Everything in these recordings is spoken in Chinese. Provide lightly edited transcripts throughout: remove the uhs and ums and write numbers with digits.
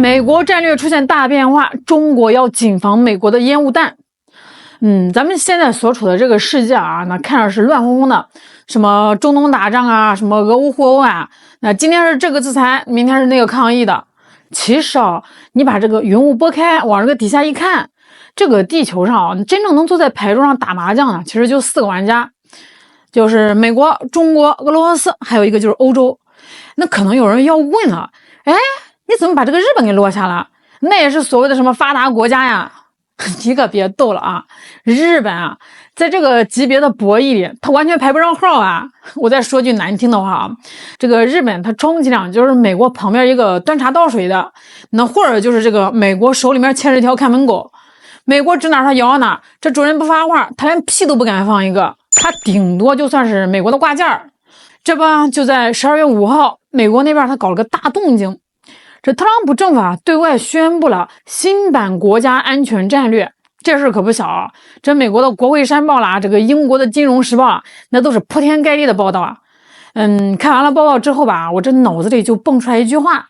美国战略出现大变化，中国要谨防美国的烟雾弹。咱们现在所处的这个世界啊，那看着是乱哄哄的，什么中东打仗啊，什么俄乌互殴啊，那今天是这个制裁，明天是那个抗议的。其实啊，你把这个云雾拨开，往这个底下一看，这个地球上啊，真正能坐在牌桌上打麻将的，其实就4个玩家，就是美国、中国、俄罗斯，还有一个就是欧洲。那可能有人要问了，哎，你怎么把这个日本给落下了？那也是所谓的什么发达国家呀？你可别逗了啊！日本啊，在这个级别的博弈里，它完全排不上号啊！我再说句难听的话啊，这个日本它充其量就是美国旁边一个端茶倒水的，那或者就是这个美国手里面牵着条看门狗，美国指哪它摇哪，这主人不发话，他连屁都不敢放一个，他顶多就算是美国的挂件儿。这不就在12月5号，美国那边他搞了个大动静。这特朗普政府啊，对外宣布了新版国家安全战略，这事可不小啊！这美国的国会山报啦，这个英国的金融时报啊，那都是铺天盖地的报道啊。看完了报告之后吧，我这脑子里就蹦出来一句话：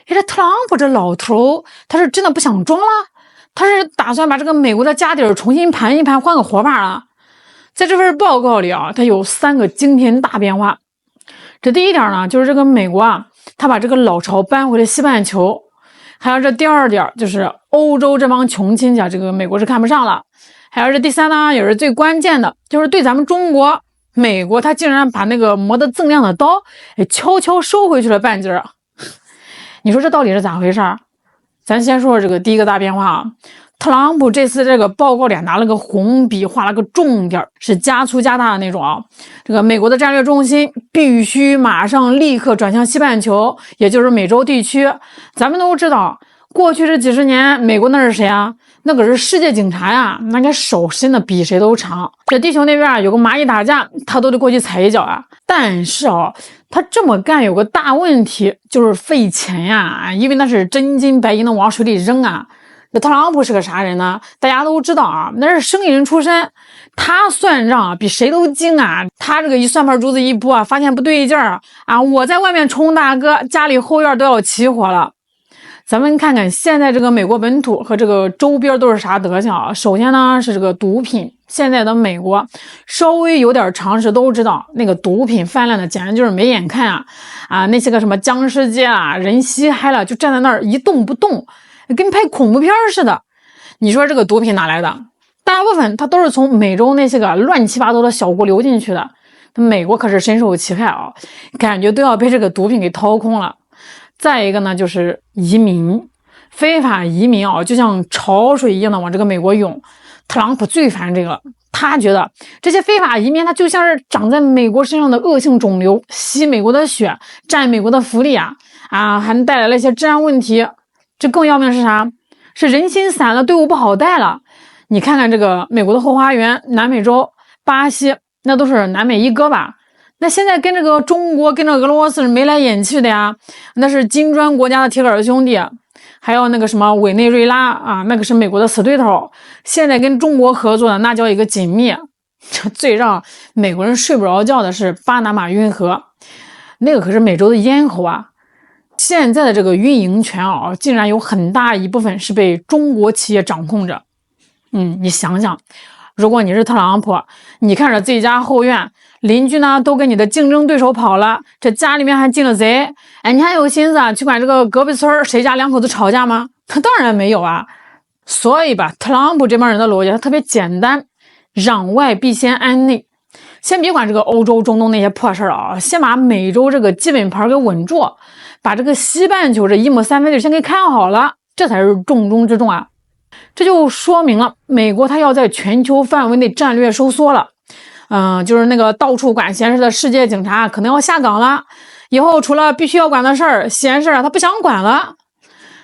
这特朗普这老头，他是真的不想装了？他是打算把这个美国的家底儿重新盘一盘，换个活法了？在这份报告里啊，它有3个惊天大变化。这第一点呢，就是这个美国啊，他把这个老巢搬回了西半球。还有这第2点，就是欧洲这帮穷亲戚啊，这个美国是看不上了。还有这第3呢，也是最关键的，就是对咱们中国，美国他竟然把那个磨得锃亮的刀，悄悄收回去了半截儿。你说这到底是咋回事？咱先说这个第一个大变化啊。特朗普这次这个报告里拿了个红笔画了个重点，是加粗加大的那种啊。这个美国的战略重心必须马上立刻转向西半球，也就是美洲地区。咱们都知道，过去这几十年，美国那是谁啊？那可是世界警察呀，那个手伸的比谁都长。这地球那边啊，有个蚂蚁打架，他都得过去踩一脚啊。但是啊，他这么干有个大问题，就是费钱呀，因为那是真金白银的往水里扔啊。这特朗普是个啥人呢？大家都知道啊，那是生意人出身，他算账啊比谁都精啊。他这个一算盘珠子一拨啊，发现不对劲儿啊，我在外面冲大哥，家里后院都要起火了。咱们看看现在这个美国本土和这个周边都是啥德行啊？首先呢是这个毒品，现在的美国稍微有点常识都知道，那个毒品泛滥的简直就是没眼看啊！那些个什么僵尸街啊，人吸嗨了就站在那儿一动不动，跟拍恐怖片似的。你说这个毒品哪来的？大部分它都是从美洲那些个乱七八糟的小国流进去的。美国可是深受其害啊，感觉都要被这个毒品给掏空了。再一个呢，就是移民，非法移民啊，就像潮水一样的往这个美国涌。特朗普最烦这个，他觉得这些非法移民，他就像是长在美国身上的恶性肿瘤，吸美国的血，占美国的福利啊，还带来了一些治安问题。这更要命的是啥？是人心散了，队伍不好带了。你看看这个美国的后花园，南美洲、巴西，那都是南美一哥吧？那现在跟这个中国、跟这个俄罗斯是眉来眼去的呀，那是金砖国家的铁杆兄弟。还有那个什么委内瑞拉啊，那个是美国的死对头。现在跟中国合作的那叫一个紧密。这最让美国人睡不着觉的是巴拿马运河，那个可是美洲的咽喉啊。现在的这个运营权啊，竟然有很大一部分是被中国企业掌控着。你想想，如果你是特朗普，你看着自己家后院邻居呢都跟你的竞争对手跑了，这家里面还进了贼，你还有心思去管这个隔壁村谁家2口子吵架吗？他当然没有啊。所以吧，特朗普这帮人的逻辑他特别简单，攘外必先安内。先别管这个欧洲、中东那些破事啊，先把美洲这个基本盘给稳住，把这个西半球这1亩3分地先给看好了，这才是重中之重啊。这就说明了美国它要在全球范围内战略收缩了。就是那个到处管闲事的世界警察可能要下岗了，以后除了必须要管的事儿，闲事他不想管了。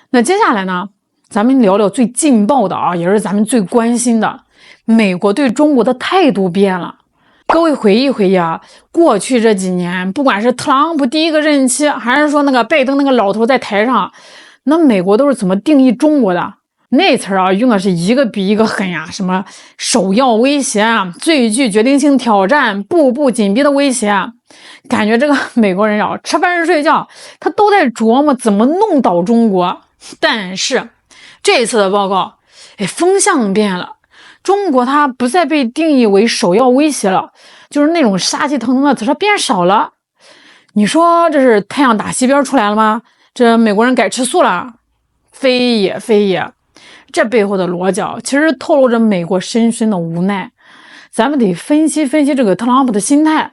那接下来呢，咱们聊聊最劲爆的啊，也是咱们最关心的，美国对中国的态度变了。各位回忆回忆啊，过去这几年，不管是特朗普第一个任期，还是说那个拜登那个老头在台上，那美国都是怎么定义中国的？那词啊，用的是一个比一个狠呀，什么首要威胁啊，最具决定性挑战，步步紧逼的威胁啊，感觉这个美国人啊，吃饭睡觉他都在琢磨怎么弄倒中国。但是这次的报告，风向变了，中国它不再被定义为首要威胁了，就是那种杀气腾腾的刺杀变少了。你说这是太阳打西边出来了吗？这美国人改吃素了？非也非也，这背后的逻辑其实透露着美国深深的无奈。咱们得分析分析这个特朗普的心态。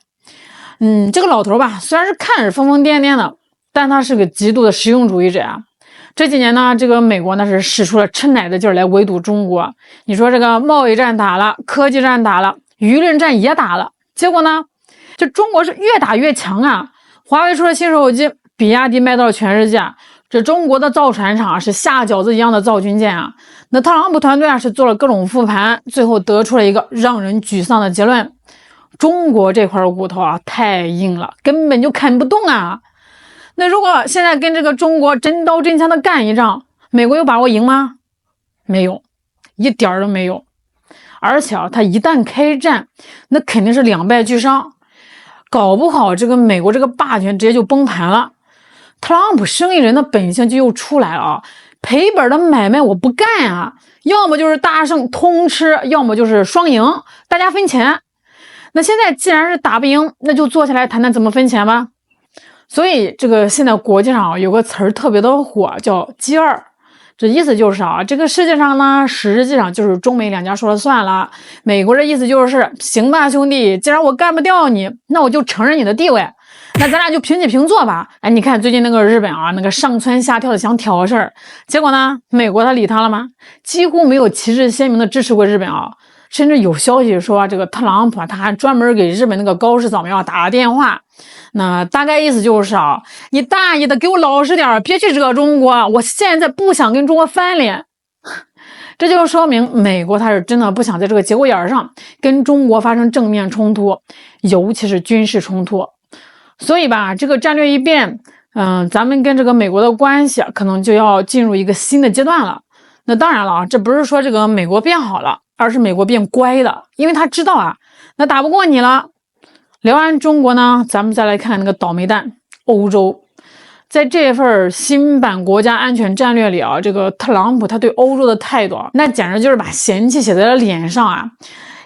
这个老头吧，虽然是看着疯疯癫癫的，但他是个极度的实用主义者啊。这几年呢，这个美国那是使出了吃奶的劲儿来围堵中国。你说这个贸易战打了，科技战打了，舆论战也打了，结果呢，这中国是越打越强啊。华为出了新手机，比亚迪卖到了全世界，这中国的造船厂是下饺子一样的造军舰啊。那特朗普团队是做了各种复盘，最后得出了一个让人沮丧的结论：中国这块骨头太硬了，根本就啃不动啊。那如果现在跟这个中国真刀真枪的干一仗，美国有把握赢吗？没有，一点儿都没有。而且他一旦开战，那肯定是两败俱伤，搞不好这个美国这个霸权直接就崩盘了。特朗普生意人的本性就又出来了，赔本的买卖我不干啊，要么就是大胜通吃，要么就是双赢，大家分钱。那现在既然是打不赢，那就坐下来谈谈怎么分钱吧。所以这个现在国际上有个词儿特别的火，叫G2，这意思就是这个世界上呢，实际上就是中美两家说了算了。美国的意思就是，行吧兄弟，既然我干不掉你，那我就承认你的地位，那咱俩就平起平坐吧。你看最近那个日本那个上蹿下跳的想挑事儿，结果呢，美国他理他了吗？几乎没有旗帜鲜明的支持过日本甚至有消息说这个特朗普他还专门给日本那个高市早苗打了电话。那大概意思就是你大意的给我老实点，别去惹中国，我现在不想跟中国翻脸。这就说明美国他是真的不想在这个节骨眼上跟中国发生正面冲突，尤其是军事冲突。所以吧，这个战略一变，咱们跟这个美国的关系可能就要进入一个新的阶段了。那当然了这不是说这个美国变好了，而是美国变乖的，因为他知道那打不过你了。聊完中国呢，咱们再来看看那个倒霉蛋欧洲。在这份新版国家安全战略里这个特朗普他对欧洲的态度那简直就是把嫌弃写在了脸上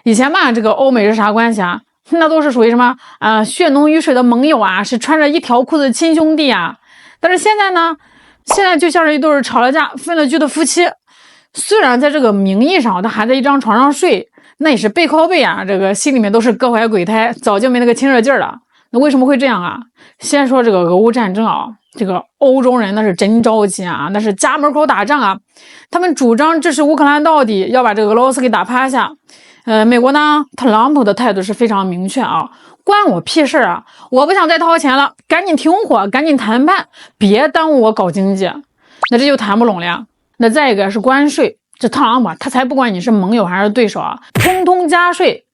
以前吧，这个欧美是啥关系那都是属于什么血浓于水的盟友是穿着一条裤子的亲兄弟但是现在呢，现在就像是一对吵了架分了居的夫妻，虽然在这个名义上他还在一张床上睡，那也是背靠背这个心里面都是各怀鬼胎，早就没那个亲热劲儿了。那为什么会这样先说这个俄乌战争这个欧洲人那是真着急那是家门口打仗他们主张支持乌克兰到底，要把这个俄罗斯给打趴下。美国呢，特朗普的态度是非常明确关我屁事我不想再掏钱了，赶紧停火，赶紧谈判，别耽误我搞经济。那这就谈不拢了。那再一个是关税，这特朗普他才不管你是盟友还是对手通通加税。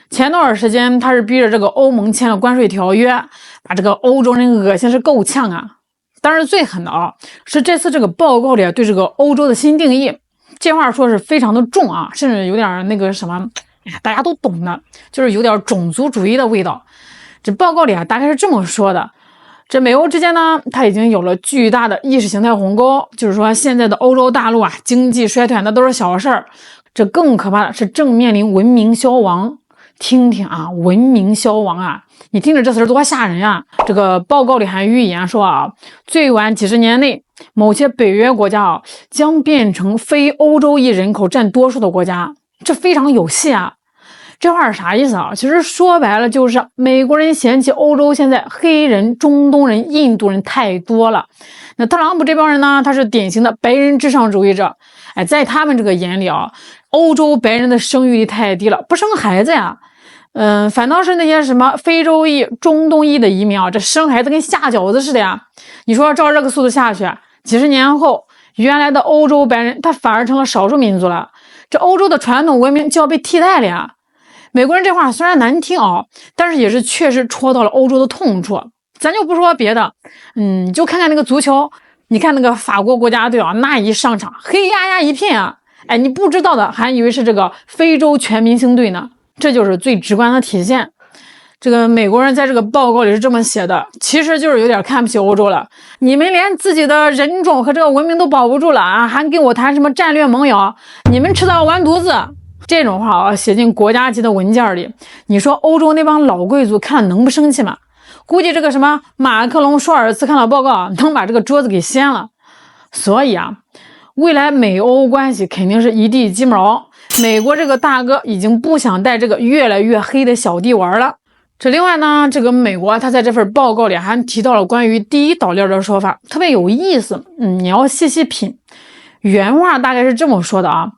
前段时间他是逼着这个欧盟签了关税条约，把这个欧洲人恶心是够呛当然最狠的是这次这个报告里对这个欧洲的新定义，这话说是非常的重甚至有点那个什么大家都懂的，就是有点种族主义的味道。这报告里大概是这么说的，这美欧之间呢，它已经有了巨大的意识形态鸿沟，就是说现在的欧洲大陆经济衰退那都是小事儿，这更可怕的是正面临文明消亡。听听文明消亡你听着这词儿多吓人这个报告里还预言说最晚几十年内，某些北约国家将变成非欧洲裔人口占多数的国家，这非常有戏这话是啥意思其实说白了就是美国人嫌弃欧洲现在黑人、中东人、印度人太多了。那特朗普这帮人呢，他是典型的白人至上主义者。在他们这个眼里欧洲白人的生育率太低了，不生孩子反倒是那些什么非洲裔、中东裔的移民这生孩子跟下饺子似的你说照这个速度下去，几十年后，原来的欧洲白人他反而成了少数民族了，这欧洲的传统文明就要被替代了美国人这话虽然难听但是也是确实戳到了欧洲的痛处。咱就不说别的，你就看看那个足球，你看那个法国国家队那一上场黑压压一片你不知道的还以为是这个非洲全明星队呢，这就是最直观的体现。这个美国人在这个报告里是这么写的，其实就是有点看不起欧洲了。你们连自己的人种和这个文明都保不住了啊，还跟我谈什么战略盟友？你们迟早完犊子！这种话啊，写进国家级的文件里，你说欧洲那帮老贵族看了能不生气吗？估计这个什么马克龙、舒尔茨看到报告能把这个桌子给掀了。所以啊，未来美欧关系肯定是一地鸡毛。美国这个大哥已经不想带这个越来越黑的小弟玩了。这另外呢，这个美国他在这份报告里还提到了关于第一岛链的说法，特别有意思。你要细细品。原话大概是这么说的啊：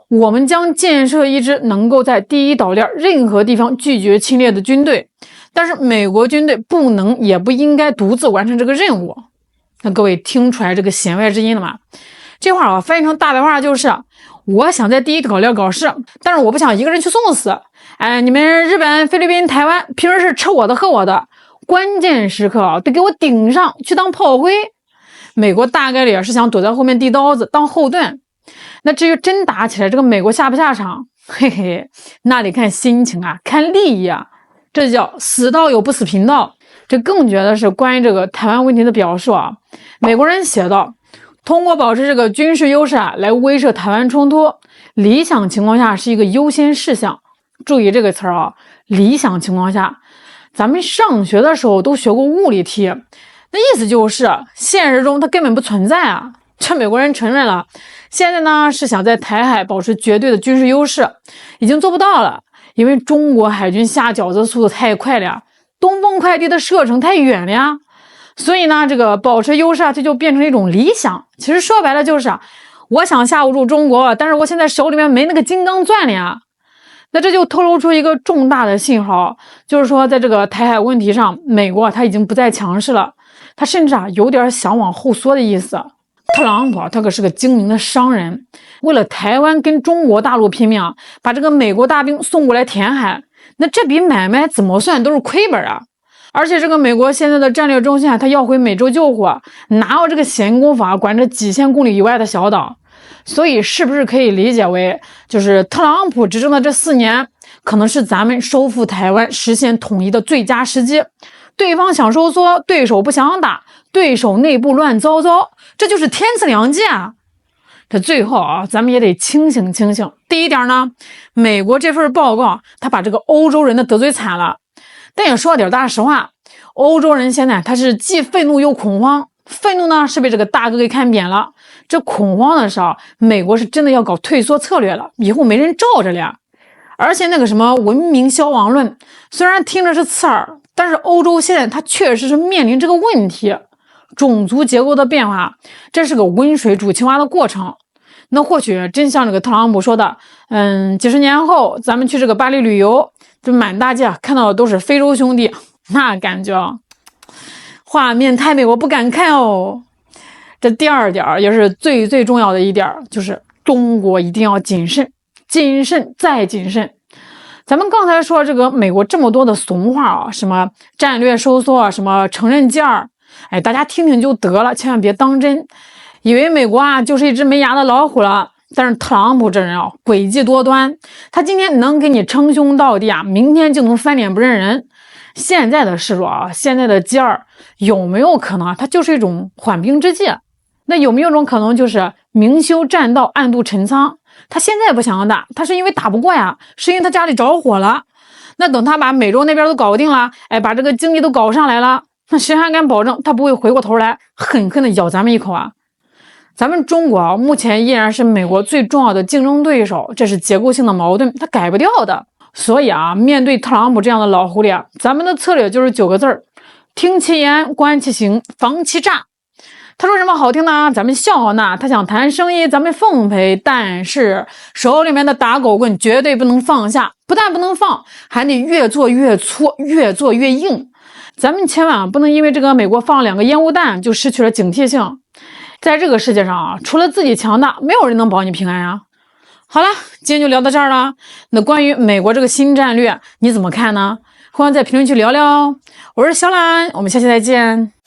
我们将建设一支能够在第一岛链任何地方拒绝侵略的军队，但是美国军队不能也不应该独自完成这个任务。那各位听出来这个弦外之音了吗？这话啊翻译成大白话就是：我想在第一岛链搞事，但是我不想一个人去送死。你们日本、菲律宾、台湾平时是吃我的喝我的，关键时刻啊得给我顶上去当炮灰。美国大概率也是想躲在后面递刀子当后盾。那至于真打起来，这个美国下不下场，嘿嘿，那得看心情啊，看利益啊，这叫死道友不死贫道。这更觉得是关于这个台湾问题的表述啊。美国人写道：通过保持这个军事优势啊，来威慑台湾冲突，理想情况下是一个优先事项。注意这个词儿啊，理想情况下，咱们上学的时候都学过物理题，那意思就是现实中它根本不存在啊。这美国人承认了，现在呢是想在台海保持绝对的军事优势，已经做不到了，因为中国海军下饺子速度太快了呀，东风快递的射程太远了呀。所以呢，这个保持优势啊，这就变成了一种理想。其实说白了就是我想吓唬住中国，但是我现在手里面没那个金刚钻了呀。那这就透露出一个重大的信号，就是说在这个台海问题上，美国他已经不再强势了，他甚至有点想往后缩的意思。特朗普他可是个精明的商人，为了台湾跟中国大陆拼命，把这个美国大兵送过来填海，那这笔买卖怎么算都是亏本啊。而且这个美国现在的战略中心他要回美洲救火，哪有这个闲工夫管着几千公里以外的小岛？所以是不是可以理解为，就是特朗普执政的这4年，可能是咱们收复台湾、实现统一的最佳时机？对方想收缩，对手不想打，对手内部乱糟糟，这就是天赐良机啊！这最后啊，咱们也得清醒清醒。第一点呢，美国这份报告，他把这个欧洲人的得罪惨了。但也说点大实话，欧洲人现在他是既愤怒又恐慌。愤怒呢是被这个大哥给看扁了，这恐慌的时候，美国是真的要搞退缩策略了，以后没人罩着了。而且那个什么文明消亡论，虽然听着是刺耳，但是欧洲现在它确实是面临这个问题，种族结构的变化，这是个温水煮青蛙的过程。那或许真像这个特朗普说的，几十年后咱们去这个巴黎旅游，这满大街看到的都是非洲兄弟，那感觉画面太美，我不敢看哦。这第二点也是最重要的一点，就是中国一定要谨慎，谨慎再谨慎。咱们刚才说这个美国这么多的怂话啊，什么战略收缩，什么承认件儿，大家听听就得了，千万别当真，以为美国啊就是一只没牙的老虎了。但是特朗普这人啊，诡计多端，他今天能给你称兄道弟啊，明天就能翻脸不认人。现在的示弱啊，现在的劲儿，有没有可能它就是一种缓兵之计？那有没有种可能就是明修栈道，暗度陈仓？他现在不想打，他是因为打不过呀，是因为他家里着火了。那等他把美洲那边都搞定了，把这个经济都搞上来了，那谁还敢保证他不会回过头来狠狠的咬咱们一口啊？咱们中国啊，目前依然是美国最重要的竞争对手，这是结构性的矛盾，它改不掉的。所以啊，面对特朗普这样的老狐狸啊，咱们的策略就是9个字儿：听其言，观其行，防其诈。他说什么好听呢？咱们笑呢。他想谈生意，咱们奉陪。但是手里面的打狗棍绝对不能放下，不但不能放，还得越做越粗，越做越硬。咱们千万不能因为这个美国放了2个烟雾弹就失去了警惕性。在这个世界上啊，除了自己强大，没有人能保你平安啊。好了，今天就聊到这儿了。那关于美国这个新战略，你怎么看呢？欢迎在评论区聊聊。我是小懒，我们下期再见。